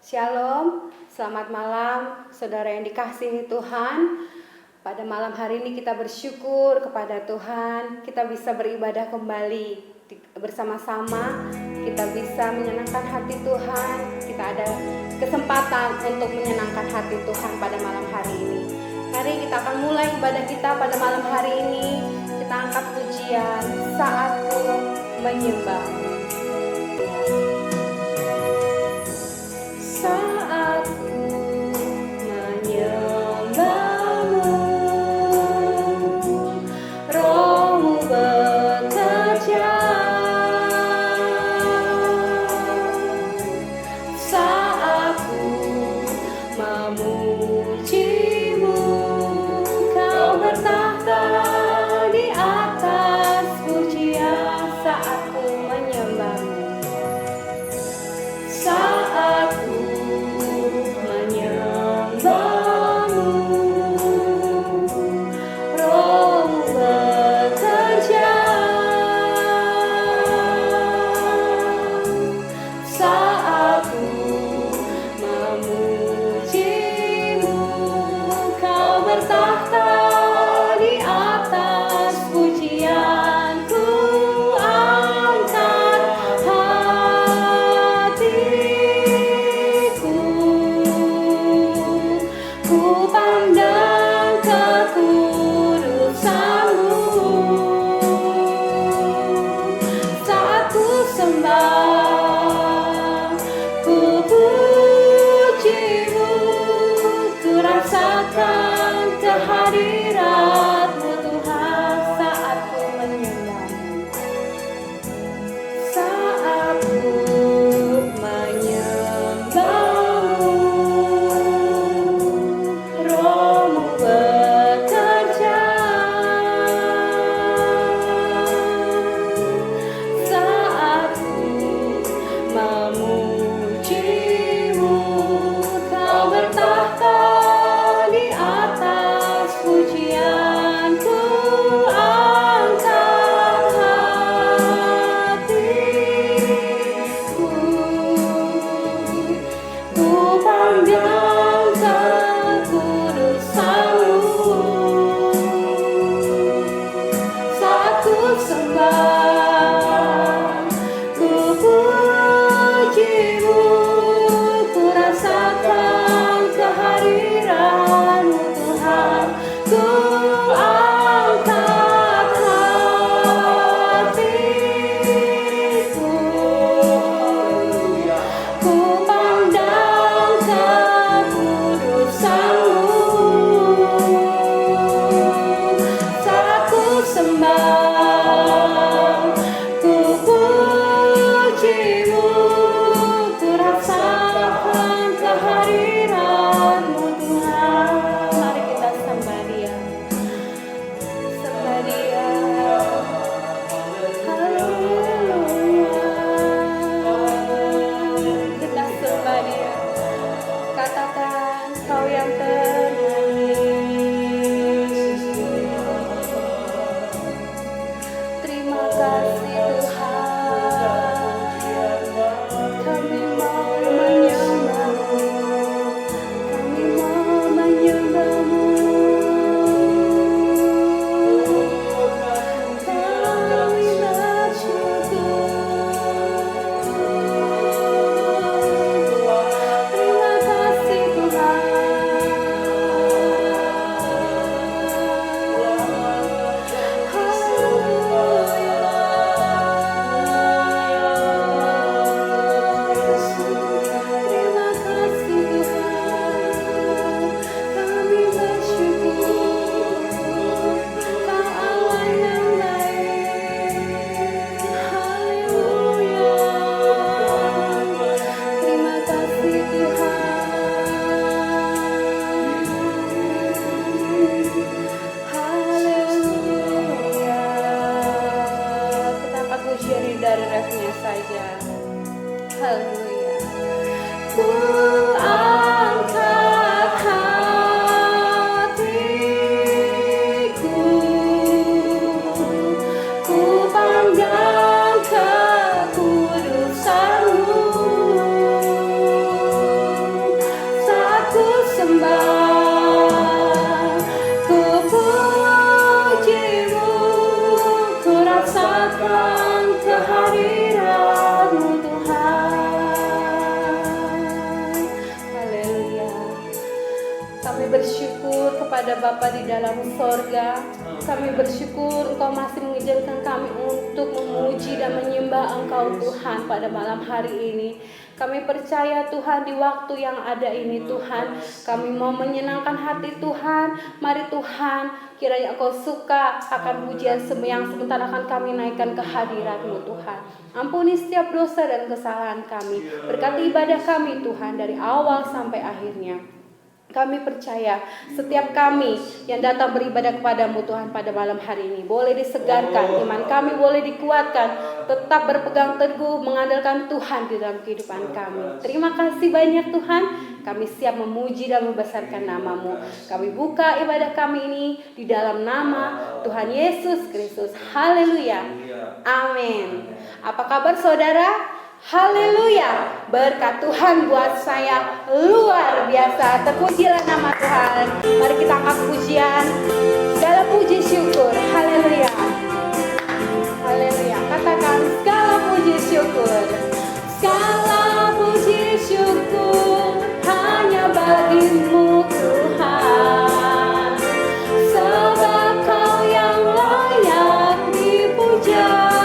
Shalom, selamat malam saudara yang dikasihi Tuhan. Pada malam hari ini kita bersyukur kepada Tuhan, kita bisa beribadah kembali bersama-sama, kita bisa menyenangkan hati Tuhan, kita ada kesempatan untuk menyenangkan hati Tuhan pada malam hari ini. Mari kita akan mulai ibadah kita pada malam hari ini. Kita angkat pujian Saatku Menyembah. Saatku menyembahmu, Roh-Mu bekerja. Saatku memujimu, Kau bertahta di atas pujian. Saatku menyembahmu, saatku menyembahmu, Roh-Mu bekerja. Saatku memujimu, Kau bertahta di atas pujian. Ku angkat hatiku, ku pandang kekudusan-Mu. Saat ku sembah, ku pujimu, ku rasakan kehadirat-Mu Tuhan. Saat ku menyembahmu, saatku menyembahmu, Roh-Mu bekerja. Saatku memujimu, Kau bertahta di atas pujian. Ku angkat hatiku, ku pandang kekudusan-Mu. Saat ku sembah, ku pujimu, ku rasakan kehadiran-Mu Tuhan. Ku angkat hatiku, ku pandang kekudusan-Mu. Saat ku sembah, ku pujimu, ku rasakan kehadiran-Mu Tuhan. Mari kita sembah Dia, sembah Dia. Haleluya, kita sembah Dia. Katakan Kau yang termanis. Terima kasih Tuhan, kami mau menyembah-Mu, kami mau menyembah-Mu. Kami bersyukur. Terima kasih Tuhan. Terima kasih Tuhan, kami bersyukur. Kau Allah yang baik. Haleluya. Terima kasih Tuhan. Haleluya. Kita angkat pujian dari refnya saja. Haleluya. Ku angkat hatiku, ku pandang kekudusan-Mu. Bapa di dalam sorga, kami bersyukur Engkau masih mengizinkan kami untuk memuji dan menyembah Engkau Tuhan pada malam hari ini. Kami percaya Tuhan di waktu yang ada ini Tuhan, kami mau menyenangkan hati Tuhan. Mari Tuhan, kiranya Engkau suka akan pujian yang sebentar akan kami naikkan ke hadirat-Mu Tuhan. Ampuni setiap dosa dan kesalahan kami, berkati ibadah kami Tuhan dari awal sampai akhirnya. Kami percaya setiap kami yang datang beribadah kepadamu Tuhan pada malam hari ini boleh disegarkan, iman kami boleh dikuatkan, tetap berpegang teguh mengandalkan Tuhan di dalam kehidupan kami. Terima kasih banyak Tuhan, kami siap memuji dan membesarkan nama-Mu. Kami buka ibadah kami ini di dalam nama Tuhan Yesus Kristus. Haleluya. Amin. Apa kabar saudara? Haleluya, berkat Tuhan buat saya luar biasa. Terpujilah nama Tuhan. Mari kita angkat pujian, segala puji syukur. Haleluya, haleluya. Katakan segala puji syukur. Segala puji syukur hanya bagi-Mu Tuhan, sebab Kau yang layak dipuja.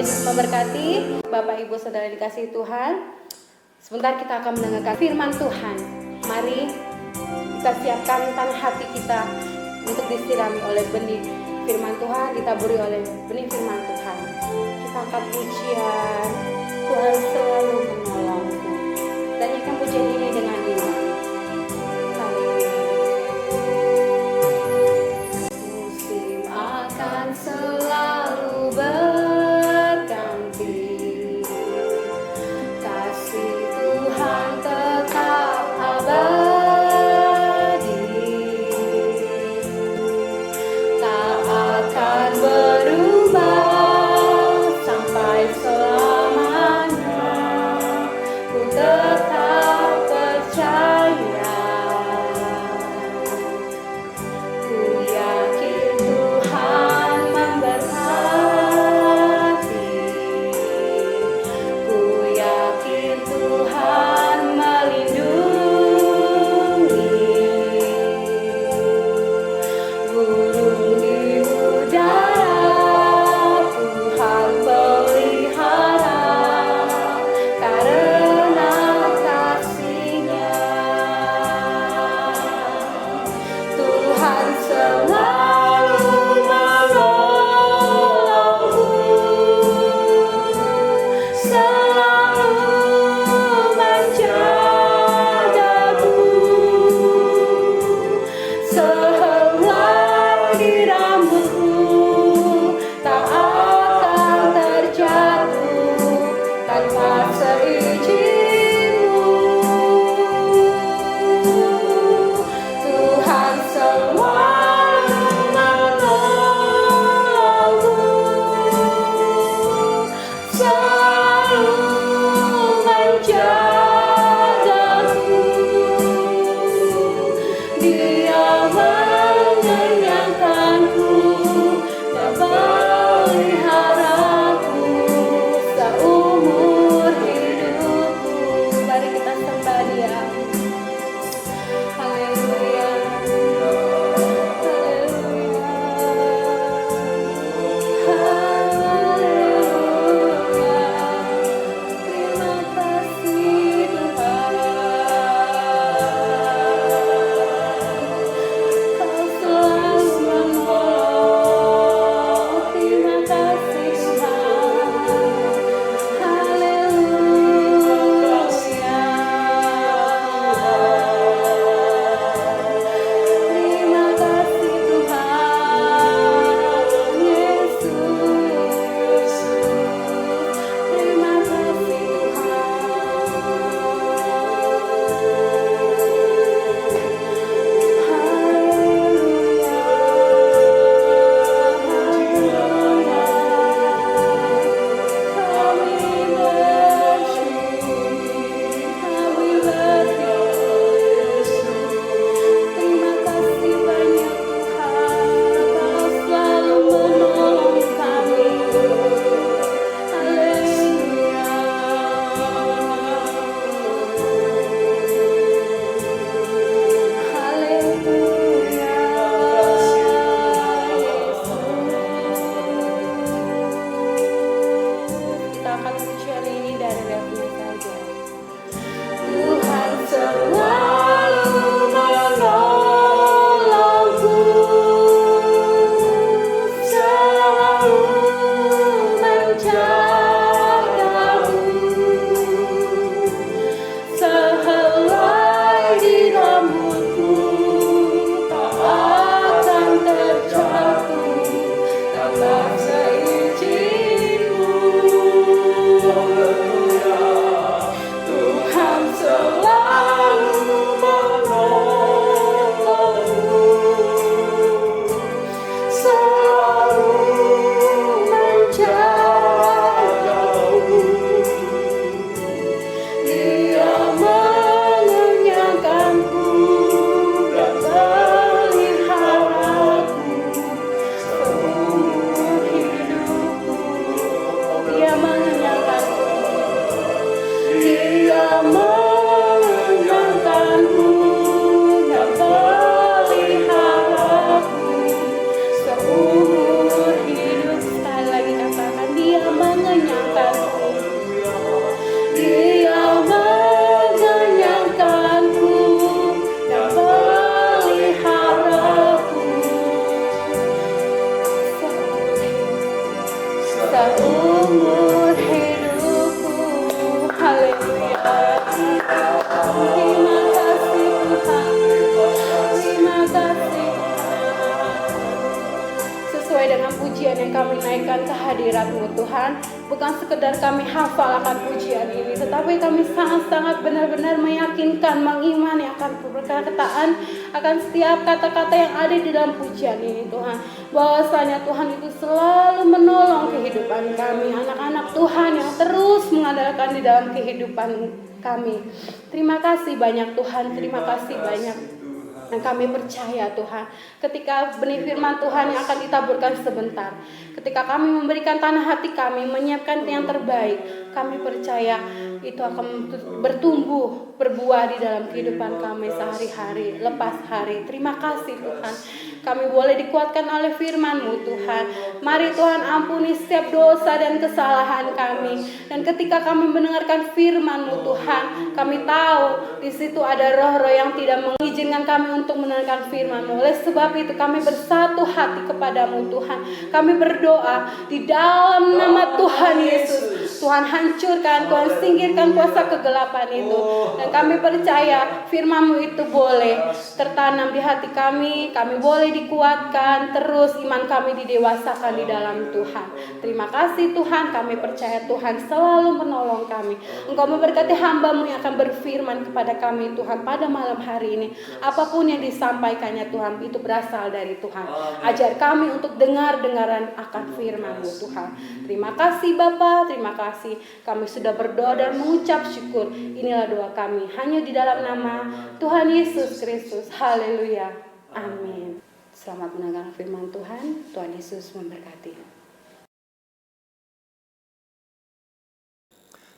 Memberkati Bapak Ibu Saudara dikasihi Tuhan. Sebentar kita akan mendengarkan firman Tuhan. Mari kita siapkan tanah hati kita untuk disirami oleh benih firman Tuhan, ditaburi oleh benih firman Tuhan. Kita angkat pujian, Tuhan selalu menolongku. Dan nyanyikan pujian ini dengan iman. Musim akan selalu seumur hidupku. Haleluya. Terima kasih Tuhan. Terima kasih Tuhan. Sesuai dengan pujian yang kami naikkan ke hadirat-Mu Tuhan, bukan sekedar kami hafal akan pujian ini, tetapi kami sangat-sangat benar-benar meyakinkan, mengimani akan perkataan, akan setiap kata-kata yang ada di dalam pujian ini Tuhan. Bahwasanya Tuhan itu selalu menolong kehidupan kami, anak-anak Tuhan yang terus mengandalkan di dalam kehidupan kami. Terima kasih banyak Tuhan, terima kasih banyak. Dan kami percaya Tuhan, ketika benih firman Tuhan yang akan ditaburkan sebentar, ketika kami memberikan tanah hati kami, menyiapkan yang terbaik, kami percaya itu akan bertumbuh, berbuah di dalam kehidupan kami sehari-hari, lepas hari. Terima kasih Tuhan, kami boleh dikuatkan oleh firman-Mu Tuhan. Mari Tuhan ampuni setiap dosa dan kesalahan kami. Dan ketika kami mendengarkan firman-Mu Tuhan, kami tahu di situ ada roh-roh yang tidak mengizinkan kami untuk mendengarkan firman-Mu. Oleh sebab itu kami bersatu hati kepadamu Tuhan. Kami berdoa di dalam nama Tuhan Yesus. Tuhan hancurkan, Tuhan singkirkan kuasa kegelapan itu. Dan kami percaya firman-Mu itu boleh tertanam di hati kami boleh dikuatkan, terus iman kami didewasakan di dalam Tuhan. Terima kasih Tuhan, kami percaya Tuhan selalu menolong kami. Engkau memberkati hamba-Mu yang akan berfirman kepada kami Tuhan pada malam hari ini. Apapun yang disampaikannya Tuhan, itu berasal dari Tuhan. Ajar kami untuk dengar-dengaran akan firman-Mu Tuhan. Terima kasih Bapa, terima kasih. Kami sudah berdoa dan mengucap syukur. Inilah doa kami hanya di dalam nama Tuhan Yesus Kristus. Haleluya. Amin. Selamat mendengarkan firman Tuhan. Tuhan Yesus memberkati.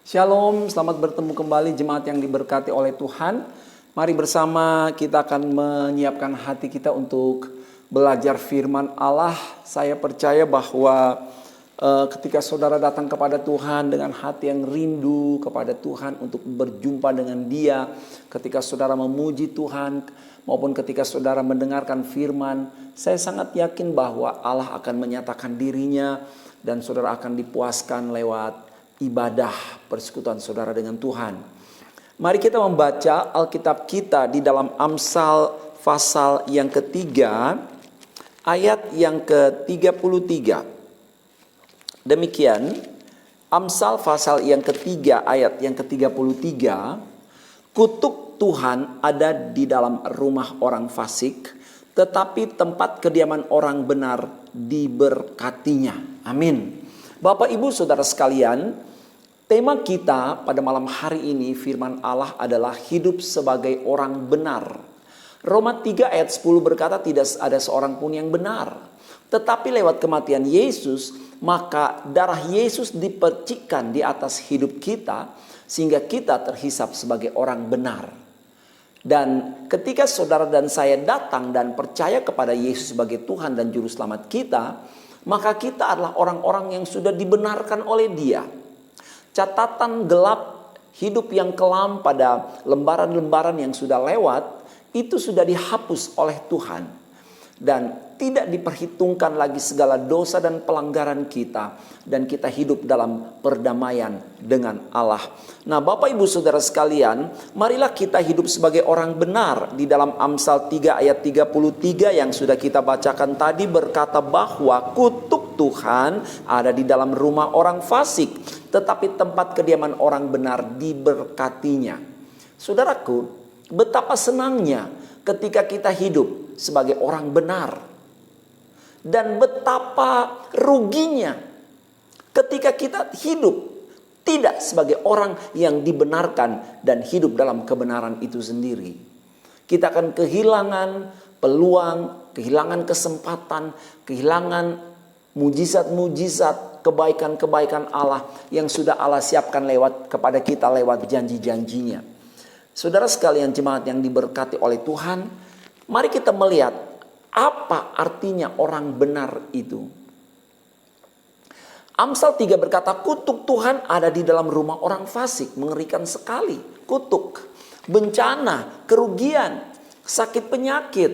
Shalom, selamat bertemu kembali jemaat yang diberkati oleh Tuhan. Mari bersama kita akan menyiapkan hati kita untuk belajar firman Allah. Saya percaya bahwa ketika saudara datang kepada Tuhan dengan hati yang rindu kepada Tuhan untuk berjumpa dengan Dia, ketika saudara memuji Tuhan maupun ketika saudara mendengarkan firman, saya sangat yakin bahwa Allah akan menyatakan dirinya dan saudara akan dipuaskan lewat ibadah persekutuan saudara dengan Tuhan. Mari kita membaca Alkitab kita di dalam Amsal pasal yang ketiga, ayat yang ke-33. Demikian, Amsal pasal yang ketiga, ayat yang ke-33, kutuk Tuhan ada di dalam rumah orang fasik, tetapi tempat kediaman orang benar diberkatinya. Amin. Bapak Ibu Saudara sekalian, tema kita pada malam hari ini firman Allah adalah hidup sebagai orang benar. Roma 3 ayat 10 berkata tidak ada seorang pun yang benar. Tetapi lewat kematian Yesus, maka darah Yesus dipercikkan di atas hidup kita sehingga kita terhisap sebagai orang benar. Dan ketika saudara dan saya datang dan percaya kepada Yesus sebagai Tuhan dan Juru Selamat kita, maka kita adalah orang-orang yang sudah dibenarkan oleh Dia. Catatan gelap hidup yang kelam pada lembaran-lembaran yang sudah lewat, itu sudah dihapus oleh Tuhan. Dan tidak diperhitungkan lagi segala dosa dan pelanggaran kita. Dan kita hidup dalam perdamaian dengan Allah. Nah Bapak Ibu Saudara sekalian, marilah kita hidup sebagai orang benar. Di dalam Amsal 3 ayat 33 yang sudah kita bacakan tadi berkata bahwa kutuk Tuhan ada di dalam rumah orang fasik, tetapi tempat kediaman orang benar diberkatinya. Saudaraku, betapa senangnya ketika kita hidup sebagai orang benar. Dan betapa ruginya ketika kita hidup tidak sebagai orang yang dibenarkan dan hidup dalam kebenaran itu sendiri. Kita akan kehilangan peluang, kehilangan kesempatan, kehilangan mujizat-mujizat, kebaikan-kebaikan Allah yang sudah Allah siapkan lewat kepada kita lewat janji-janjinya. Saudara sekalian jemaat yang diberkati oleh Tuhan, mari kita melihat apa artinya orang benar itu. Amsal 3 berkata kutuk Tuhan ada di dalam rumah orang fasik. Mengerikan sekali. Kutuk, bencana, kerugian, sakit penyakit,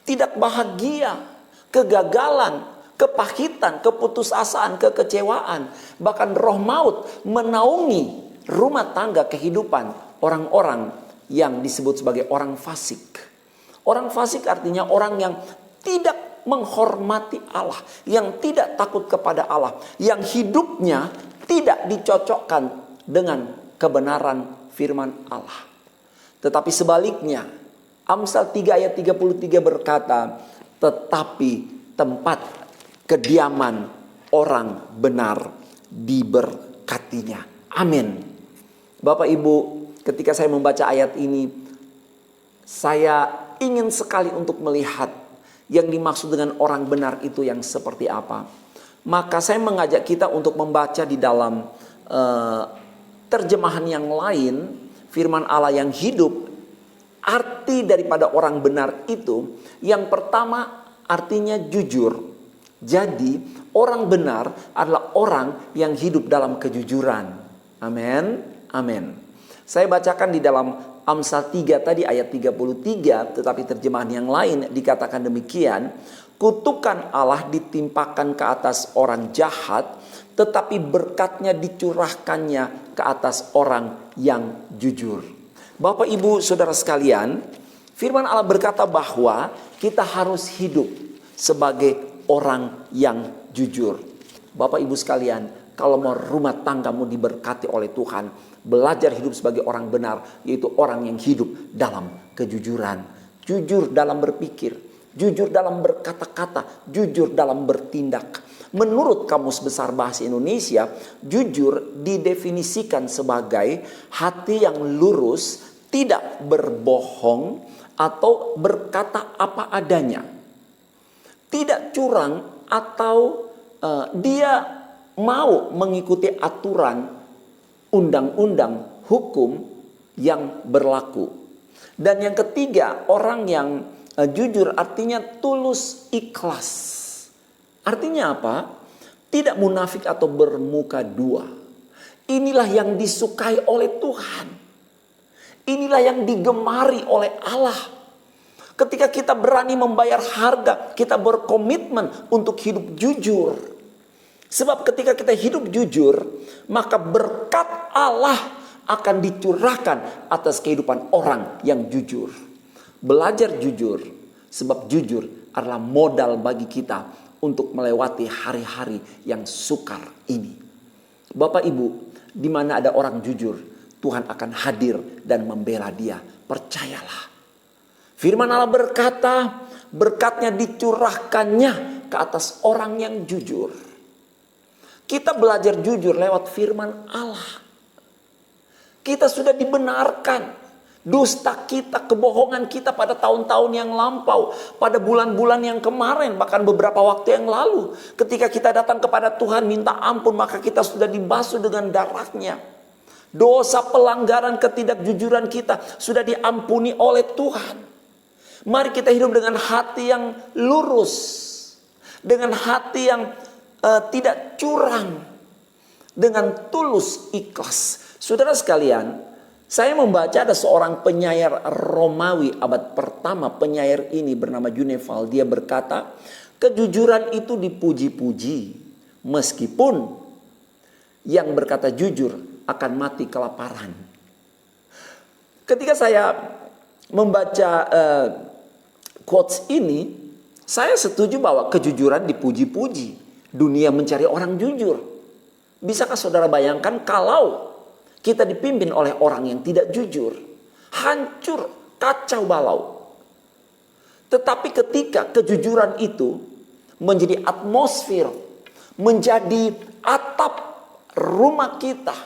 tidak bahagia, kegagalan, kepahitan, keputusasaan, kekecewaan, bahkan roh maut menaungi rumah tangga kehidupan orang-orang yang disebut sebagai orang fasik. Orang fasik artinya orang yang tidak menghormati Allah, yang tidak takut kepada Allah, yang hidupnya tidak dicocokkan dengan kebenaran firman Allah. Tetapi sebaliknya, Amsal 3 ayat 33 berkata, tetapi tempat kediaman orang benar diberkatinya. Amin. Bapak Ibu, ketika saya membaca ayat ini, saya ingin sekali untuk melihat yang dimaksud dengan orang benar itu yang seperti apa. Maka saya mengajak kita untuk membaca di dalam terjemahan yang lain, firman Allah yang hidup. Arti daripada orang benar itu, yang pertama artinya jujur. Jadi orang benar adalah orang yang hidup dalam kejujuran. Amin. Amin. Saya bacakan di dalam Amsal 3 tadi ayat 33, tetapi terjemahan yang lain dikatakan demikian. Kutukan Allah ditimpakan ke atas orang jahat, tetapi berkatnya dicurahkannya ke atas orang yang jujur. Bapak Ibu Saudara sekalian, firman Allah berkata bahwa kita harus hidup sebagai orang yang jujur. Bapak Ibu sekalian, kalau mau rumah tanggamu diberkati oleh Tuhan, belajar hidup sebagai orang benar, yaitu orang yang hidup dalam kejujuran. Jujur dalam berpikir, jujur dalam berkata-kata, jujur dalam bertindak. Menurut Kamus Besar Bahasa Indonesia, jujur didefinisikan sebagai hati yang lurus, tidak berbohong atau berkata apa adanya. Tidak curang atau dia mau mengikuti aturan undang-undang hukum yang berlaku. Dan yang ketiga, orang yang jujur artinya tulus ikhlas. Artinya apa? Tidak munafik atau bermuka dua. Inilah yang disukai oleh Tuhan. Inilah yang digemari oleh Allah. Ketika kita berani membayar harga, kita berkomitmen untuk hidup jujur. Sebab ketika kita hidup jujur, maka berkat Allah akan dicurahkan atas kehidupan orang yang jujur. Belajar jujur, sebab jujur adalah modal bagi kita untuk melewati hari-hari yang sukar ini. Bapak Ibu, di mana ada orang jujur, Tuhan akan hadir dan membela dia. Percayalah. Firman Allah berkata, berkatnya dicurahkannya ke atas orang yang jujur. Kita belajar jujur lewat firman Allah. Kita sudah dibenarkan. Dusta kita, kebohongan kita pada tahun-tahun yang lampau, pada bulan-bulan yang kemarin, bahkan beberapa waktu yang lalu. Ketika kita datang kepada Tuhan minta ampun, maka kita sudah dibasuh dengan darahnya. Dosa pelanggaran ketidakjujuran kita sudah diampuni oleh Tuhan. Mari kita hidup dengan hati yang lurus, dengan hati yang tidak curang, dengan tulus ikhlas. Saudara sekalian, saya membaca ada seorang penyair Romawi abad pertama. Penyair ini bernama Juneval. Dia berkata, kejujuran itu dipuji-puji, meskipun yang berkata jujur akan mati kelaparan. Ketika saya membaca quotes ini, saya setuju bahwa kejujuran dipuji-puji. Dunia mencari orang jujur. Bisakah saudara bayangkan kalau kita dipimpin oleh orang yang tidak jujur? Hancur, kacau balau. Tetapi ketika kejujuran itu menjadi atmosfer, menjadi atap rumah kita,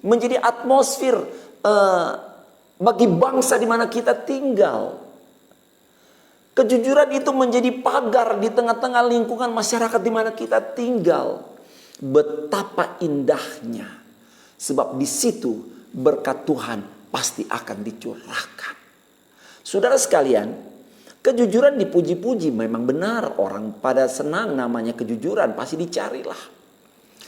menjadi atmosfer bagi bangsa di mana kita tinggal. Kejujuran itu menjadi pagar di tengah-tengah lingkungan masyarakat di mana kita tinggal. Betapa indahnya. Sebab di situ berkat Tuhan pasti akan dicurahkan. Saudara sekalian, kejujuran dipuji-puji memang benar. Orang pada senang namanya kejujuran, pasti dicarilah.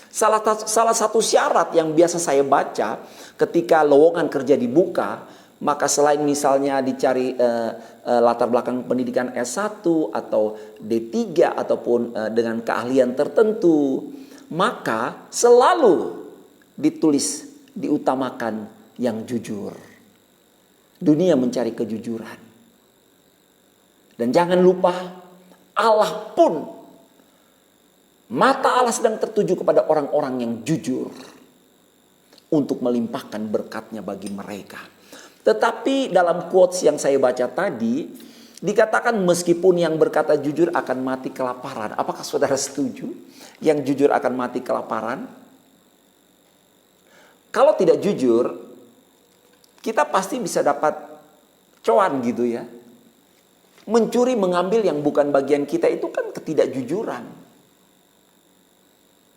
Salah satu syarat yang biasa saya baca ketika lowongan kerja dibuka, Maka selain misalnya dicari latar belakang pendidikan S1 atau D3 ataupun dengan keahlian tertentu, maka selalu ditulis, diutamakan yang jujur. Dunia mencari kejujuran. Dan jangan lupa, Allah pun, mata Allah sedang tertuju kepada orang-orang yang jujur untuk melimpahkan berkatnya bagi mereka. Tetapi dalam quotes yang saya baca tadi, dikatakan meskipun yang berkata jujur akan mati kelaparan. Apakah saudara setuju? Yang jujur akan mati kelaparan? Kalau tidak jujur, kita pasti bisa dapat cuan gitu ya. Mencuri, mengambil yang bukan bagian kita itu kan ketidakjujuran.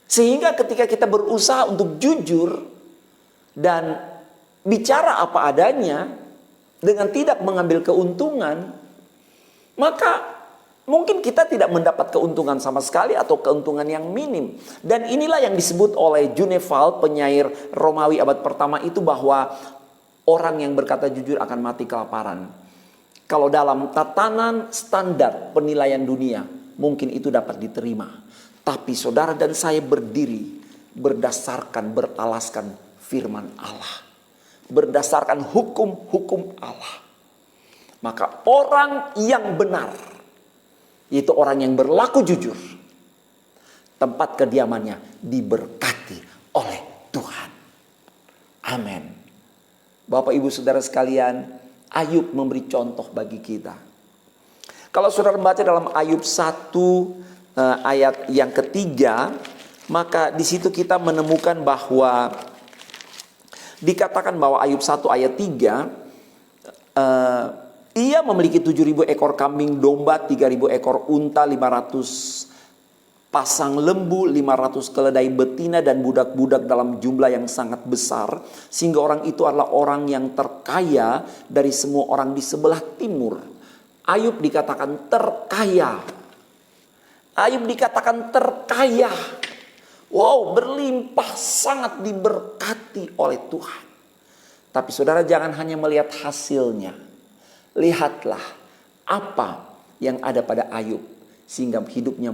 Sehingga ketika kita berusaha untuk jujur dan bicara apa adanya dengan tidak mengambil keuntungan, maka mungkin kita tidak mendapat keuntungan sama sekali atau keuntungan yang minim. Dan inilah yang disebut oleh Juneval, penyair Romawi abad pertama itu, bahwa orang yang berkata jujur akan mati kelaparan. Kalau dalam tatanan standar penilaian dunia, mungkin itu dapat diterima. Tapi saudara dan saya berdiri berdasarkan, beralaskan firman Allah. Berdasarkan hukum-hukum Allah. Maka orang yang benar, yaitu orang yang berlaku jujur, tempat kediamannya diberkati oleh Tuhan. Amin. Bapak ibu saudara sekalian, Ayub memberi contoh bagi kita. Kalau saudara membaca dalam Ayub 1 ayat yang ketiga, maka di situ kita menemukan bahwa dikatakan bahwa Ayub 1 ayat 3, ia memiliki 7.000 ekor kambing domba, 3.000 ekor unta, 500 pasang lembu, 500 keledai betina dan budak-budak dalam jumlah yang sangat besar. Sehingga orang itu adalah orang yang terkaya dari semua orang di sebelah timur. Ayub dikatakan terkaya. Ayub dikatakan terkaya. Wow, berlimpah, sangat diberkati oleh Tuhan. Tapi saudara jangan hanya melihat hasilnya. Lihatlah apa yang ada pada Ayub, sehingga hidupnya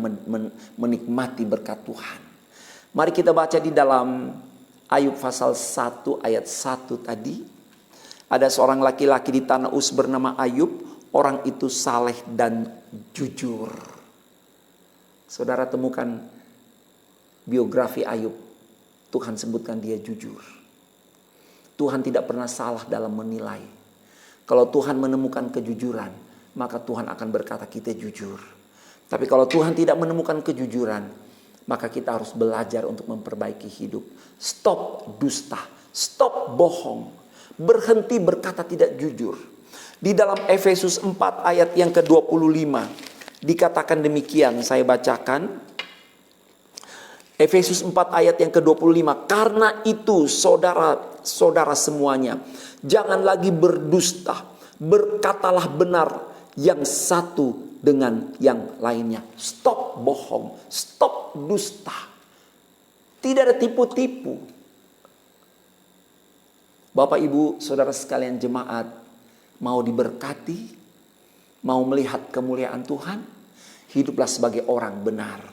menikmati berkat Tuhan. Mari kita baca di dalam Ayub pasal 1 ayat 1 tadi. Ada seorang laki-laki di tanah Uz bernama Ayub. Orang itu saleh dan jujur. Saudara temukan biografi Ayub, Tuhan sebutkan dia jujur. Tuhan tidak pernah salah dalam menilai. Kalau Tuhan menemukan kejujuran, maka Tuhan akan berkata kita jujur. Tapi kalau Tuhan tidak menemukan kejujuran, maka kita harus belajar untuk memperbaiki hidup. Stop dusta, stop bohong, berhenti berkata tidak jujur. Di dalam Efesus 4 ayat yang ke-25 dikatakan demikian, saya bacakan. Efesus 4 ayat yang ke-25. Karena itu saudara-saudara semuanya, jangan lagi berdusta, berkatalah benar yang satu dengan yang lainnya. Stop bohong, stop dusta. Tidak ada tipu-tipu. Bapak ibu saudara sekalian jemaat, mau diberkati, mau melihat kemuliaan Tuhan, hiduplah sebagai orang benar.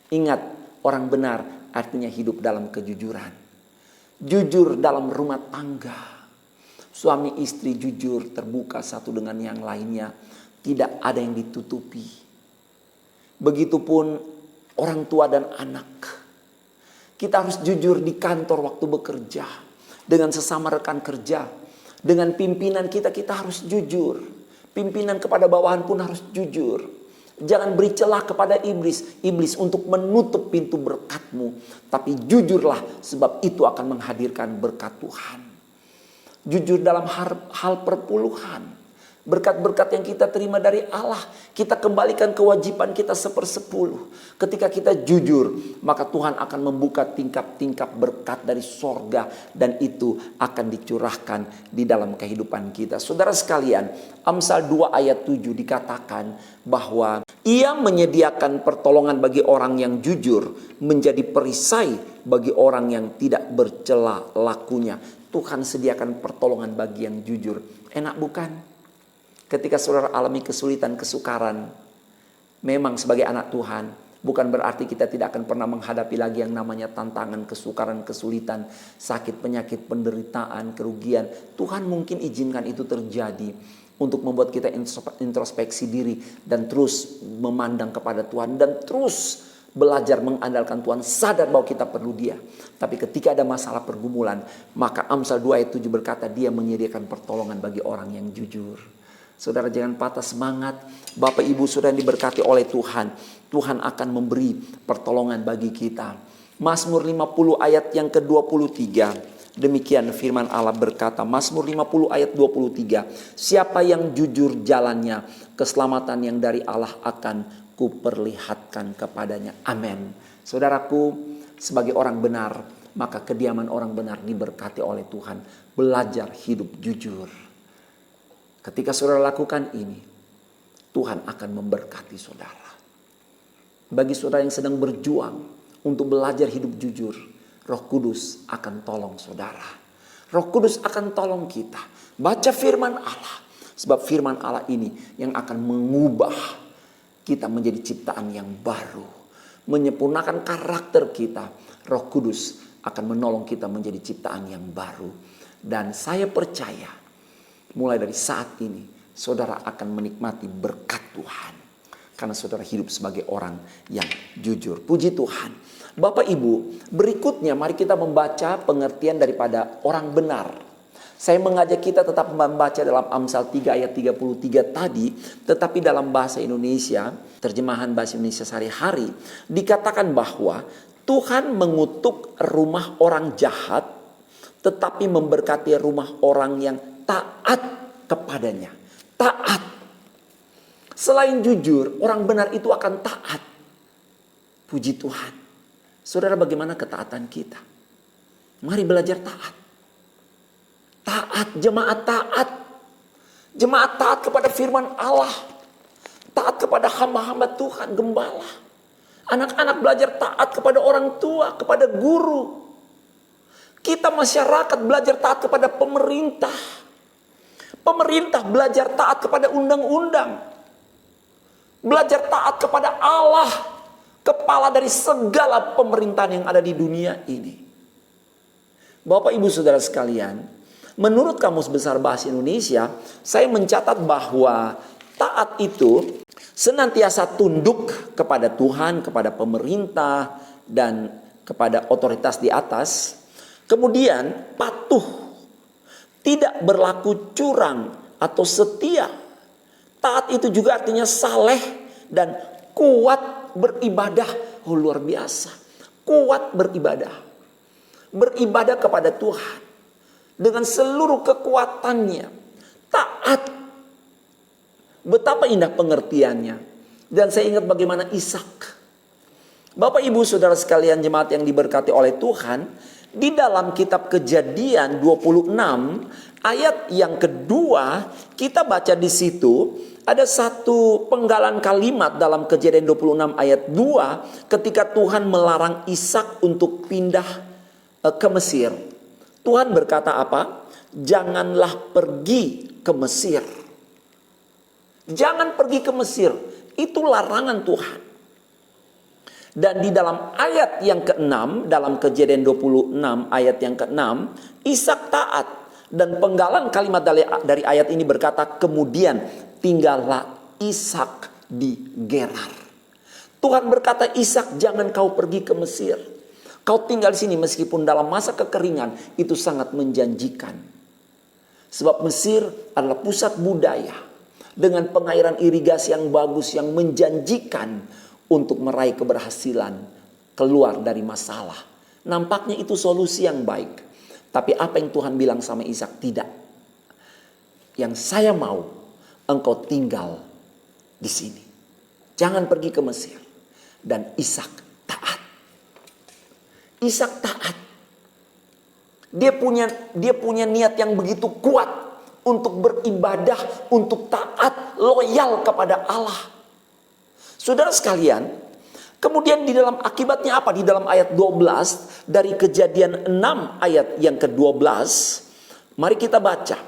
Ingat, orang benar artinya hidup dalam kejujuran. Jujur dalam rumah tangga. Suami istri jujur, terbuka satu dengan yang lainnya. Tidak ada yang ditutupi. Begitupun orang tua dan anak. Kita harus jujur di kantor waktu bekerja. Dengan sesama rekan kerja. Dengan pimpinan kita harus jujur. Pimpinan kepada bawahan pun harus jujur. Jangan beri celah kepada iblis untuk menutup pintu berkatmu. Tapi jujurlah, sebab itu akan menghadirkan berkat Tuhan. Jujur dalam hal perpuluhan. Berkat-berkat yang kita terima dari Allah, kita kembalikan kewajiban kita 1/10. Ketika kita jujur, maka Tuhan akan membuka tingkap-tingkap berkat dari sorga. Dan itu akan dicurahkan di dalam kehidupan kita. Saudara sekalian, Amsal 2 ayat 7 dikatakan bahwa Ia menyediakan pertolongan bagi orang yang jujur, menjadi perisai bagi orang yang tidak bercela lakunya. Tuhan sediakan pertolongan bagi yang jujur. Enak bukan? Ketika saudara alami kesulitan, kesukaran, memang sebagai anak Tuhan, bukan berarti kita tidak akan pernah menghadapi lagi yang namanya tantangan, kesukaran, kesulitan, sakit, penyakit, penderitaan, kerugian. Tuhan mungkin izinkan itu terjadi untuk membuat kita introspeksi diri dan terus memandang kepada Tuhan dan terus belajar mengandalkan Tuhan, sadar bahwa kita perlu Dia. Tapi ketika ada masalah pergumulan, maka Amsal 2 ayat 7 berkata, Dia menyediakan pertolongan bagi orang yang jujur. Saudara jangan patah semangat. Bapak Ibu saudara yang diberkati oleh Tuhan, Tuhan akan memberi pertolongan bagi kita. Mazmur 50 ayat yang ke-23. Demikian firman Allah berkata, Mazmur 50 ayat 23. Siapa yang jujur jalannya, keselamatan yang dari Allah akan kuperlihatkan kepadanya. Amin. Saudaraku, sebagai orang benar, maka kediaman orang benar diberkati oleh Tuhan. Belajar hidup jujur. Ketika saudara lakukan ini, Tuhan akan memberkati saudara. Bagi saudara yang sedang berjuang untuk belajar hidup jujur, Roh Kudus akan tolong saudara. Roh Kudus akan tolong kita. Baca firman Allah. Sebab firman Allah ini yang akan mengubah kita menjadi ciptaan yang baru. Menyempurnakan karakter kita. Roh Kudus akan menolong kita menjadi ciptaan yang baru. Dan saya percaya mulai dari saat ini saudara akan menikmati berkat Tuhan. Karena saudara hidup sebagai orang yang jujur. Puji Tuhan. Bapak Ibu, berikutnya mari kita membaca pengertian daripada orang benar. Saya mengajak kita tetap membaca dalam Amsal 3 ayat 33 tadi. Tetapi dalam bahasa Indonesia, terjemahan bahasa Indonesia sehari-hari, dikatakan bahwa Tuhan mengutuk rumah orang jahat, tetapi memberkati rumah orang yang taat kepadanya. Taat. Selain jujur, orang benar itu akan taat. Puji Tuhan. Saudara, bagaimana ketaatan kita? Mari belajar taat. Taat, jemaat taat. Jemaat taat kepada firman Allah. Taat kepada hamba-hamba Tuhan, gembala. Anak-anak belajar taat kepada orang tua, kepada guru. Kita masyarakat belajar taat kepada pemerintah. Pemerintah belajar taat kepada undang-undang. Belajar taat kepada Allah. Kepala dari segala pemerintahan yang ada di dunia ini. Bapak Ibu Saudara sekalian, menurut Kamus Besar Bahasa Indonesia, saya mencatat bahwa taat itu senantiasa tunduk kepada Tuhan, kepada pemerintah, dan kepada otoritas di atas. Kemudian patuh, tidak berlaku curang atau setia. Taat itu juga artinya saleh dan kuat beribadah. Oh, luar biasa. Kuat beribadah. Beribadah kepada Tuhan dengan seluruh kekuatannya. Taat. Betapa indah pengertiannya. Dan saya ingat bagaimana Ishak. Bapak Ibu Saudara sekalian jemaat yang diberkati oleh Tuhan, di dalam kitab Kejadian 26 ayat yang kedua, kita baca di situ ada satu penggalan kalimat dalam Kejadian 26 ayat 2 ketika Tuhan melarang Ishak untuk pindah ke Mesir. Tuhan berkata apa? Janganlah pergi ke Mesir. Jangan pergi ke Mesir. Itu larangan Tuhan. Dan di dalam ayat yang ke-6, dalam Kejadian 26 ayat yang ke-6, Ishak taat. Dan penggalan kalimat dari ayat ini berkata, kemudian tinggallah Ishak di Gerar. Tuhan berkata, Ishak, jangan kau pergi ke Mesir. Kau tinggal di sini meskipun dalam masa kekeringan itu sangat menjanjikan. Sebab Mesir adalah pusat budaya dengan pengairan irigasi yang bagus yang menjanjikan untuk meraih keberhasilan keluar dari masalah. Nampaknya itu solusi yang baik. Tapi apa yang Tuhan bilang sama Ishak? Tidak. Yang saya mau engkau tinggal di sini. Jangan pergi ke Mesir. Dan Ishak taat. Ishak taat. Dia punya niat yang begitu kuat untuk beribadah, untuk taat, loyal kepada Allah. Saudara sekalian, kemudian di dalam akibatnya apa? Di dalam ayat 12 dari Kejadian 6 ayat yang ke-12, mari kita baca.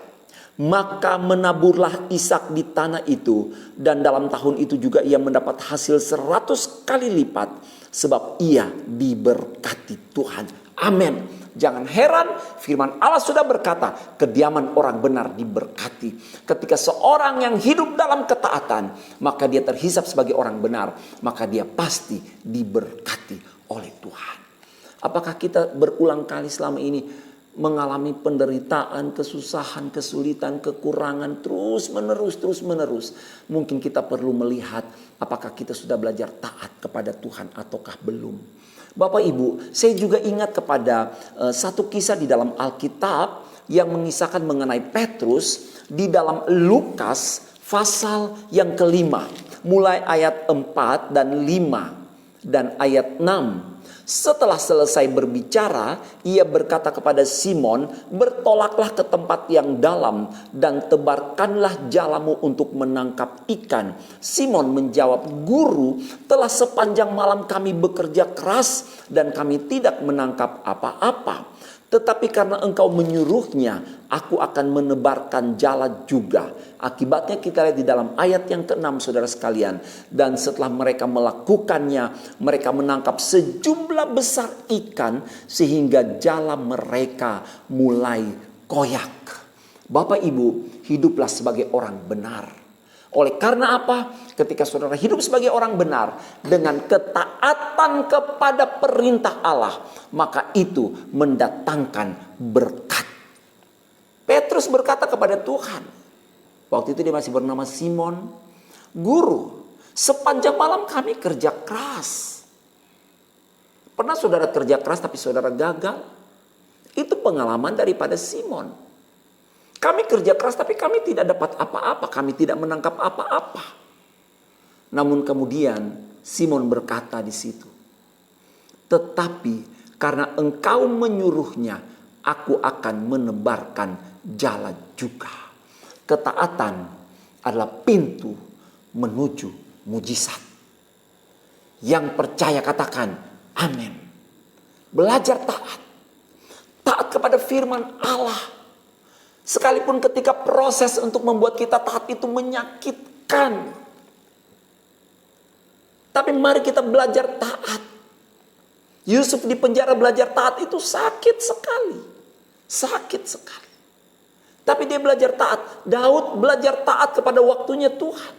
Maka menaburlah Ishak di tanah itu, dan dalam tahun itu juga ia mendapat hasil 100 kali lipat, sebab ia diberkati Tuhan. Amin. Jangan heran, firman Allah sudah berkata, kediaman orang benar diberkati. Ketika seorang yang hidup dalam ketaatan, maka dia terhisap sebagai orang benar, maka dia pasti diberkati oleh Tuhan. Apakah kita berulang kali selama ini mengalami penderitaan, kesusahan, kesulitan, kekurangan terus menerus? Mungkin kita perlu melihat apakah kita sudah belajar taat kepada Tuhan ataukah belum. Bapak Ibu, saya juga ingat kepada satu kisah di dalam Alkitab yang mengisahkan mengenai Petrus di dalam Lukas pasal yang kelima, mulai ayat 4 dan 5 dan ayat 6. Setelah selesai berbicara, ia berkata kepada Simon, bertolaklah ke tempat yang dalam dan tebarkanlah jalamu untuk menangkap ikan. Simon menjawab, Guru, telah sepanjang malam kami bekerja keras dan kami tidak menangkap apa-apa. Tetapi karena engkau menyuruhnya, aku akan menebarkan jala juga. Akibatnya kita lihat di dalam ayat yang ke-6 saudara sekalian. Dan setelah mereka melakukannya, mereka menangkap sejumlah besar ikan sehingga jala mereka mulai koyak. Bapak Ibu, hiduplah sebagai orang benar. Oleh karena apa? Ketika saudara hidup sebagai orang benar dengan ketaatan kepada perintah Allah, maka itu mendatangkan berkat. Petrus berkata kepada Tuhan, waktu itu dia masih bernama Simon, Guru, sepanjang malam kami kerja keras. Pernah saudara kerja keras tapi saudara gagal? Itu pengalaman daripada Simon. Kami kerja keras tapi kami tidak dapat apa-apa. Kami tidak menangkap apa-apa. Namun kemudian Simon berkata di situ, tetapi karena engkau menyuruhnya, aku akan menebarkan jala juga. Ketaatan adalah pintu menuju mujizat. Yang percaya katakan amin. Belajar taat. Taat kepada firman Allah. Sekalipun ketika proses untuk membuat kita taat itu menyakitkan. Tapi mari kita belajar taat. Yusuf di penjara belajar taat itu sakit sekali. Sakit sekali. Tapi dia belajar taat. Daud belajar taat kepada waktunya Tuhan.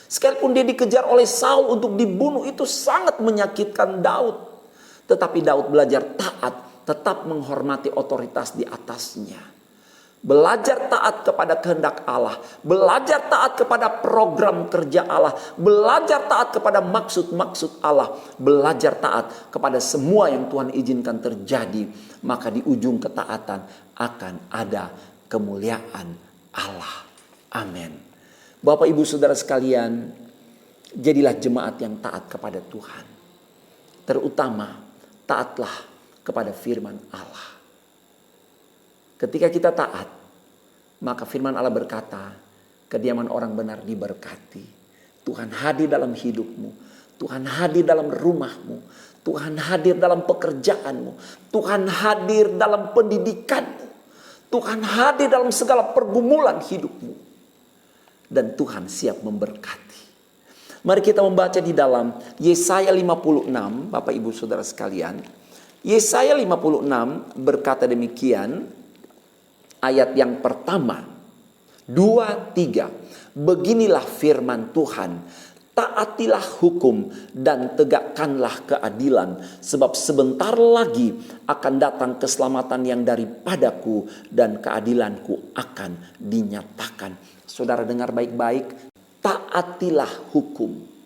Sekalipun dia dikejar oleh Saul untuk dibunuh, itu sangat menyakitkan Daud. Tetapi Daud belajar taat, tetap menghormati otoritas di atasnya. Belajar taat kepada kehendak Allah. Belajar taat kepada program kerja Allah. Belajar taat kepada maksud-maksud Allah. Belajar taat kepada semua yang Tuhan izinkan terjadi. Maka di ujung ketaatan akan ada kemuliaan Allah. Amin. Bapak ibu saudara sekalian, jadilah jemaat yang taat kepada Tuhan. Terutama taatlah kepada firman Allah. Ketika kita taat, maka firman Allah berkata, kediaman orang benar diberkati. Tuhan hadir dalam hidupmu. Tuhan hadir dalam rumahmu. Tuhan hadir dalam pekerjaanmu. Tuhan hadir dalam pendidikanmu. Tuhan hadir dalam segala pergumulan hidupmu. Dan Tuhan siap memberkati. Mari kita membaca di dalam Yesaya 56, Bapak Ibu Saudara sekalian. Yesaya 56 berkata demikian. Ayat yang pertama, 2, 3. Beginilah firman Tuhan. Taatilah hukum dan tegakkanlah keadilan. Sebab sebentar lagi akan datang keselamatan yang daripadaku dan keadilanku akan dinyatakan. Saudara dengar baik-baik. Taatilah hukum.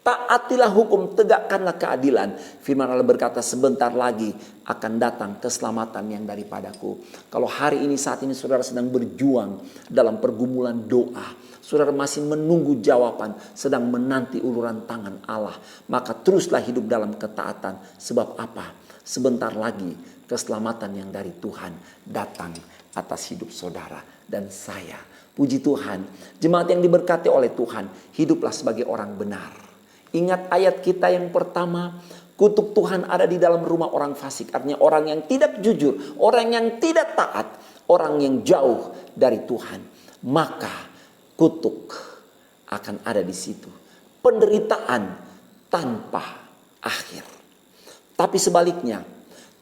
Taatilah hukum, tegakkanlah keadilan. Firman Allah berkata sebentar lagi akan datang keselamatan yang daripadaku. Kalau hari ini saat ini saudara sedang berjuang dalam pergumulan doa. Saudara masih menunggu jawaban, sedang menanti uluran tangan Allah. Maka teruslah hidup dalam ketaatan. Sebab apa? Sebentar lagi keselamatan yang dari Tuhan datang atas hidup saudara dan saya. Puji Tuhan, jemaat yang diberkati oleh Tuhan, hiduplah sebagai orang benar. Ingat ayat kita yang pertama, kutuk Tuhan ada di dalam rumah orang fasik. Artinya orang yang tidak jujur, orang yang tidak taat, orang yang jauh dari Tuhan. Maka kutuk akan ada di situ. Penderitaan tanpa akhir. Tapi sebaliknya,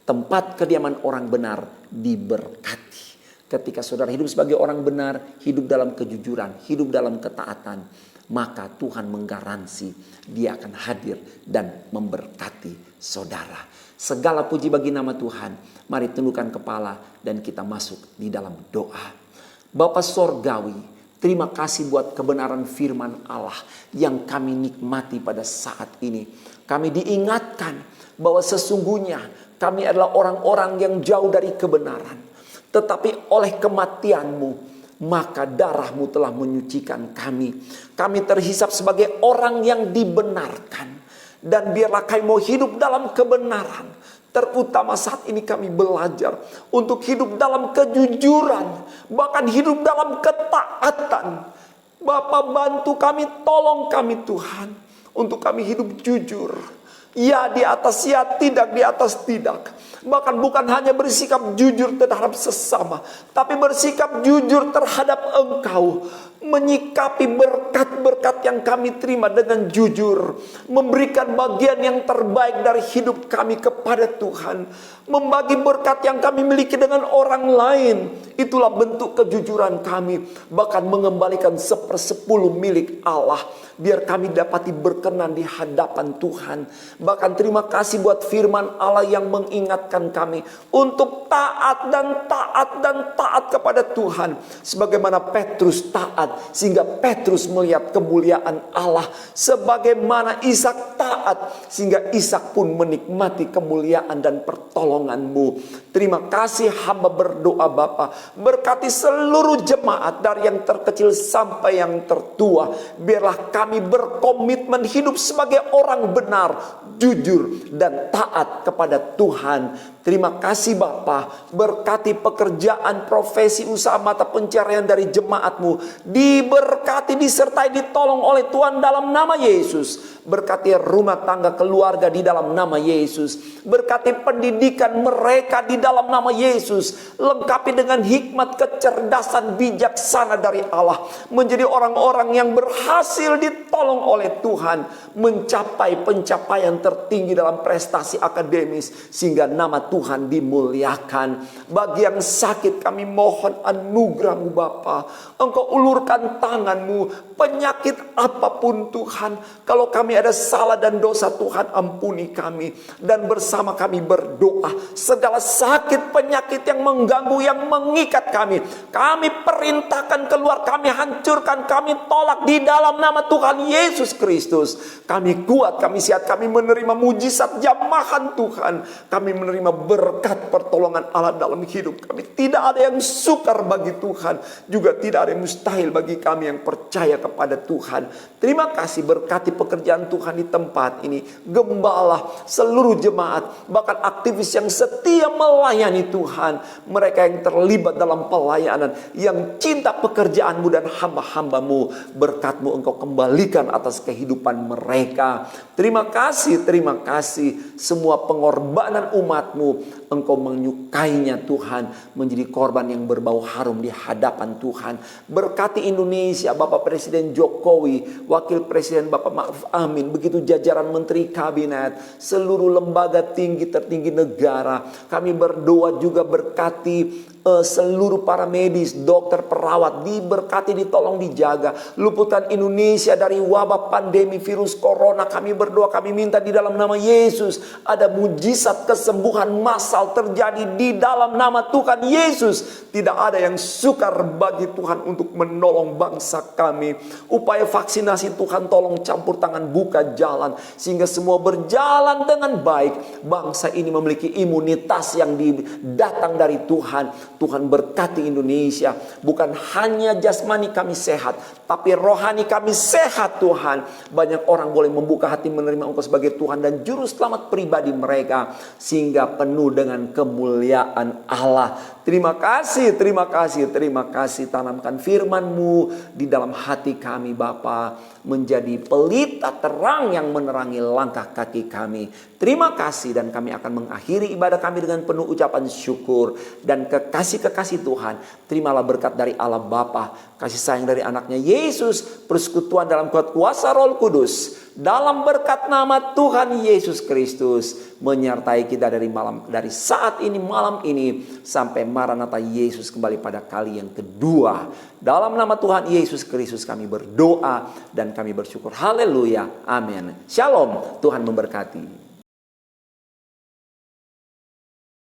tempat kediaman orang benar diberkati. Ketika saudara hidup sebagai orang benar, hidup dalam kejujuran, hidup dalam ketaatan, maka Tuhan menggaransi Dia akan hadir dan memberkati saudara. Segala puji bagi nama Tuhan. Mari tundukkan kepala dan kita masuk di dalam doa. Bapa Sorgawi, terima kasih buat kebenaran firman Allah yang kami nikmati pada saat ini. Kami diingatkan bahwa sesungguhnya kami adalah orang-orang yang jauh dari kebenaran. Tetapi oleh kematian-Mu, maka darah-Mu telah menyucikan kami. Kami terhisap sebagai orang yang dibenarkan. Dan biarlah kami mau hidup dalam kebenaran. Terutama saat ini kami belajar untuk hidup dalam kejujuran. Bahkan hidup dalam ketaatan. Bapa, bantu kami, tolong kami Tuhan. Untuk kami hidup jujur. Ya di atas ya, tidak di atas tidak. Bahkan bukan hanya bersikap jujur terhadap sesama, tapi bersikap jujur terhadap Engkau. Menyikapi berkat-berkat yang kami terima dengan jujur. Memberikan bagian yang terbaik dari hidup kami kepada Tuhan. Membagi berkat yang kami miliki dengan orang lain. Itulah bentuk kejujuran kami. Bahkan mengembalikan 1/10 milik Allah. Biar kami dapati berkenan di hadapan Tuhan. Bahkan terima kasih buat firman Allah yang mengingatkan kami untuk taat dan taat dan taat kepada Tuhan. Sebagaimana Petrus taat, sehingga Petrus melihat kemuliaan Allah. Sebagaimana Ishak taat, sehingga Ishak pun menikmati kemuliaan dan pertolongan-Mu. Terima kasih, hamba berdoa Bapa. Berkati seluruh jemaat dari yang terkecil sampai yang tertua. Biarlah kami berkomitmen hidup sebagai orang benar, jujur dan taat kepada Tuhan. Terima kasih Bapa. Berkati pekerjaan, profesi, usaha, mata pencarian dari jemaat-Mu. Diberkati, disertai, ditolong oleh Tuhan dalam nama Yesus. Berkati rumah tangga keluarga di dalam nama Yesus. Berkati pendidikan mereka di dalam nama Yesus. Lengkapi dengan hikmat, kecerdasan, bijaksana dari Allah. Menjadi orang-orang yang berhasil ditolong oleh Tuhan. Mencapai pencapaian tertinggi dalam prestasi akademis. Sehingga nama Tuhan dimuliakan. Bagi yang sakit kami mohon anugerah-Mu Bapa. Engkau ulurkan tangan-Mu. Penyakit apapun Tuhan. Kalau kami ada salah dan dosa Tuhan ampuni kami. Dan bersama kami berdoa. Segala sakit penyakit yang mengganggu, yang mengikat kami. Kami perintahkan keluar, kami hancurkan, kami tolak di dalam nama Tuhan Yesus Kristus. Kami kuat, kami sehat, kami menerima mujizat jamahan Tuhan. Kami menerima berkat pertolongan Allah dalam hidup kami. Tidak ada yang sukar bagi Tuhan. Juga tidak ada yang mustahil bagi kami yang percaya kepada Tuhan. Terima kasih, berkati pekerjaan Tuhan di tempat ini. Gembala, seluruh jemaat, bahkan aktivis yang setia melayani Tuhan. Mereka yang terlibat dalam pelayanan, yang cinta pekerjaan-Mu dan hamba-hamba-Mu. Berkat-Mu Engkau kembalikan atas kehidupan mereka. Terima kasih, terima kasih. Semua pengorbanan umat-Mu Engkau menyukainya Tuhan. Menjadi korban yang berbau harum di hadapan Tuhan. Berkati Indonesia, Bapak Presiden Jokowi, Wakil Presiden Bapak Ma'ruf Amin, begitu jajaran Menteri Kabinet, seluruh lembaga tinggi tertinggi negara. Kami berdoa juga berkati seluruh para medis, dokter, perawat, diberkati, ditolong, dijaga. Luputkan Indonesia dari wabah pandemi virus corona. Kami berdoa, kami minta di dalam nama Yesus. Ada mujizat kesembuhan massal terjadi di dalam nama Tuhan Yesus. Tidak ada yang sukar bagi Tuhan untuk menolong bangsa kami. Upaya vaksinasi Tuhan tolong campur tangan, buka jalan. Sehingga semua berjalan dengan baik. Bangsa ini memiliki imunitas yang datang dari Tuhan. Tuhan berkati Indonesia. Bukan hanya jasmani kami sehat, tapi rohani kami sehat Tuhan. Banyak orang boleh membuka hati menerima Engkau sebagai Tuhan dan Juru Selamat pribadi mereka. Sehingga penuh dengan kemuliaan Allah. Terima kasih, terima kasih, terima kasih. Tanamkan firman-Mu di dalam hati kami Bapa, menjadi pelita terang yang menerangi langkah kaki kami. Terima kasih, dan kami akan mengakhiri ibadah kami dengan penuh ucapan syukur dan kekasih-kekasih Tuhan. Terimalah berkat dari Allah Bapa, kasih sayang dari anaknya Yesus, persekutuan dalam kuasa Roh Kudus, dalam berkat nama Tuhan Yesus Kristus, menyertai kita dari saat ini, malam ini, sampai Maranatha Yesus kembali pada kali yang kedua. Dalam nama Tuhan Yesus Kristus kami berdoa dan kami bersyukur. Haleluya. Amin. Shalom. Tuhan memberkati.